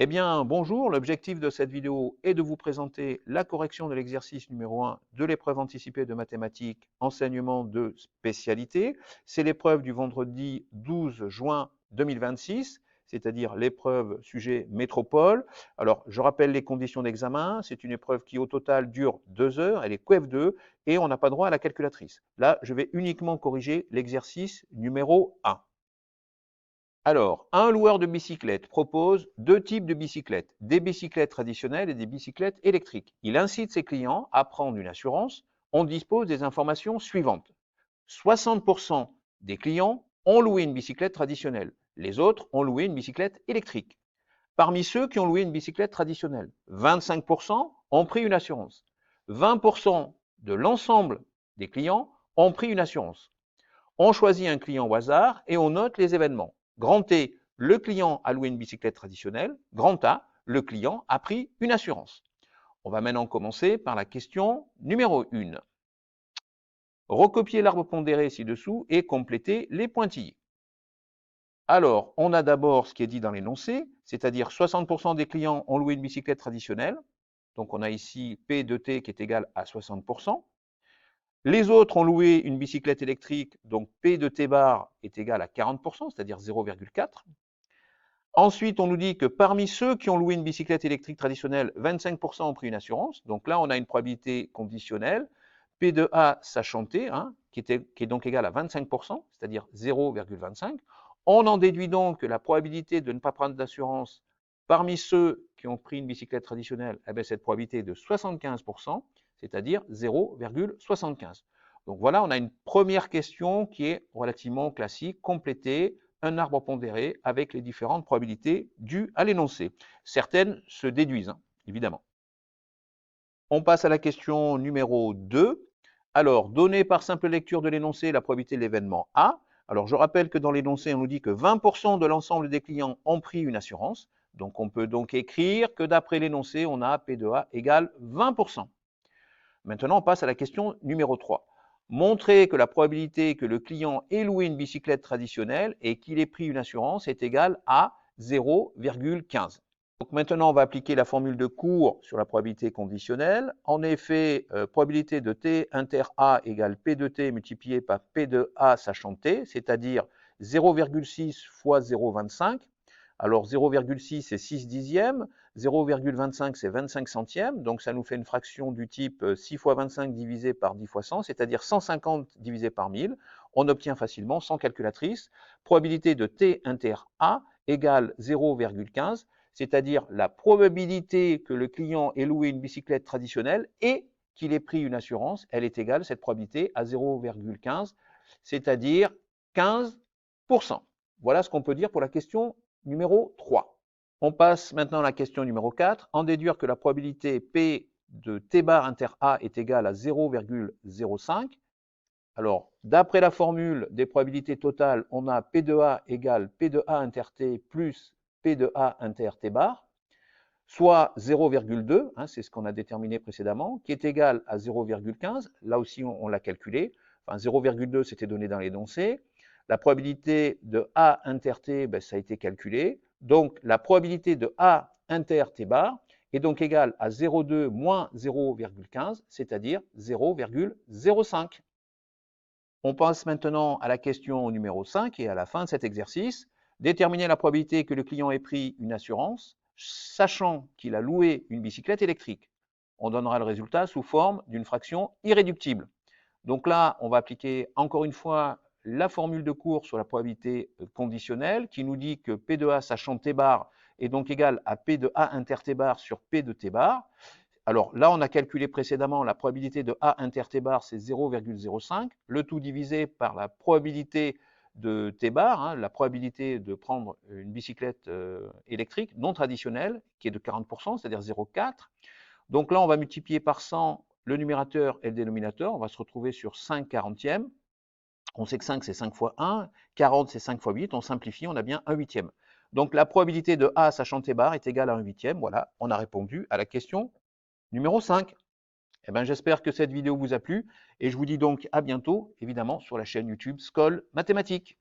Eh bien, bonjour, l'objectif de cette vidéo est de vous présenter la correction de l'exercice numéro 1 de l'épreuve anticipée de mathématiques, enseignement de spécialité. C'est l'épreuve du vendredi 12 juin 2026, c'est-à-dire l'épreuve sujet métropole. Alors, je rappelle les conditions d'examen. C'est une épreuve qui, au total, dure 2 heures. Elle est QF2 et on n'a pas droit à la calculatrice. Là, je vais uniquement corriger l'exercice numéro 1. Alors, un loueur de bicyclettes propose deux types de bicyclettes, des bicyclettes traditionnelles et des bicyclettes électriques. Il incite ses clients à prendre une assurance. On dispose des informations suivantes. 60% des clients ont loué une bicyclette traditionnelle. Les autres ont loué une bicyclette électrique. Parmi ceux qui ont loué une bicyclette traditionnelle, 25% ont pris une assurance. 20% de l'ensemble des clients ont pris une assurance. On choisit un client au hasard et on note les événements. Grand T, le client a loué une bicyclette traditionnelle. Grand A, le client a pris une assurance. On va maintenant commencer par la question numéro 1. Recopier l'arbre pondéré ci-dessous et compléter les pointillés. Alors, on a d'abord ce qui est dit dans l'énoncé, c'est-à-dire 60% des clients ont loué une bicyclette traditionnelle. Donc, on a ici P de T qui est égal à 60%. Les autres ont loué une bicyclette électrique, donc P de T bar est égal à 40%, c'est-à-dire 0,4. Ensuite, on nous dit que parmi ceux qui ont loué une bicyclette électrique traditionnelle, 25% ont pris une assurance. Donc là, on a une probabilité conditionnelle, P de A sachant T, qui est donc égal à 25%, c'est-à-dire 0,25. On en déduit donc que la probabilité de ne pas prendre d'assurance parmi ceux qui ont pris une bicyclette traditionnelle, cette probabilité est de 75%, c'est-à-dire 0,75. Donc voilà, on a une première question qui est relativement classique, complétée, un arbre pondéré avec les différentes probabilités dues à l'énoncé. Certaines se déduisent, évidemment. On passe à la question numéro 2. Alors, donner par simple lecture de l'énoncé la probabilité de l'événement A. Alors, je rappelle que dans l'énoncé, on nous dit que 20% de l'ensemble des clients ont pris une assurance. Donc, on peut donc écrire que d'après l'énoncé, on a P de A égale 20%. Maintenant, on passe à la question numéro 3. Montrer que la probabilité que le client ait loué une bicyclette traditionnelle et qu'il ait pris une assurance est égale à 0,15. Donc maintenant, on va appliquer la formule de Court sur la probabilité conditionnelle. En effet, probabilité de T inter A égale P de T multiplié par P de A sachant T, c'est-à-dire 0,6 fois 0,25. Alors 0,6 c'est 6 dixièmes, 0,25 c'est 25 centièmes, donc ça nous fait une fraction du type 6 fois 25 divisé par 10 fois 100, c'est-à-dire 150 divisé par 1000. On obtient facilement, sans calculatrice, probabilité de T inter A égale 0,15, c'est-à-dire la probabilité que le client ait loué une bicyclette traditionnelle et qu'il ait pris une assurance, elle est égale, cette probabilité, à 0,15, c'est-à-dire 15%. Voilà ce qu'on peut dire pour la question numéro 3. On passe maintenant à la question numéro 4. En déduire que la probabilité P de T bar inter A est égale à 0,05. Alors, d'après la formule des probabilités totales, on a P de A égale P de A inter T plus P de A inter T bar, soit 0,2, c'est ce qu'on a déterminé précédemment, qui est égal à 0,15. Là aussi, on l'a calculé. Enfin, 0,2, c'était donné dans l'énoncé. La probabilité de A inter T, ça a été calculé. Donc, la probabilité de A inter T bar est donc égale à 0,2 moins 0,15, c'est-à-dire 0,05. On passe maintenant à la question numéro 5 et à la fin de cet exercice. Déterminer la probabilité que le client ait pris une assurance, sachant qu'il a loué une bicyclette électrique. On donnera le résultat sous forme d'une fraction irréductible. Donc là, on va appliquer encore une fois la formule de Court sur la probabilité conditionnelle qui nous dit que P de A sachant T bar est donc égal à P de A inter T bar sur P de T bar. Alors là, on a calculé précédemment la probabilité de A inter T bar, c'est 0,05, le tout divisé par la probabilité de T bar, la probabilité de prendre une bicyclette électrique non traditionnelle, qui est de 40%, c'est-à-dire 0,4. Donc là, on va multiplier par 100 le numérateur et le dénominateur, on va se retrouver sur 5 quarantièmes. On sait que 5, c'est 5 fois 1, 40, c'est 5 fois 8, on simplifie, on a bien 1 huitième. Donc la probabilité de A sachant T bar est égale à 1 huitième, voilà, on a répondu à la question numéro 5. J'espère que cette vidéo vous a plu et je vous dis donc à bientôt, évidemment, sur la chaîne YouTube Skol Mathématiques.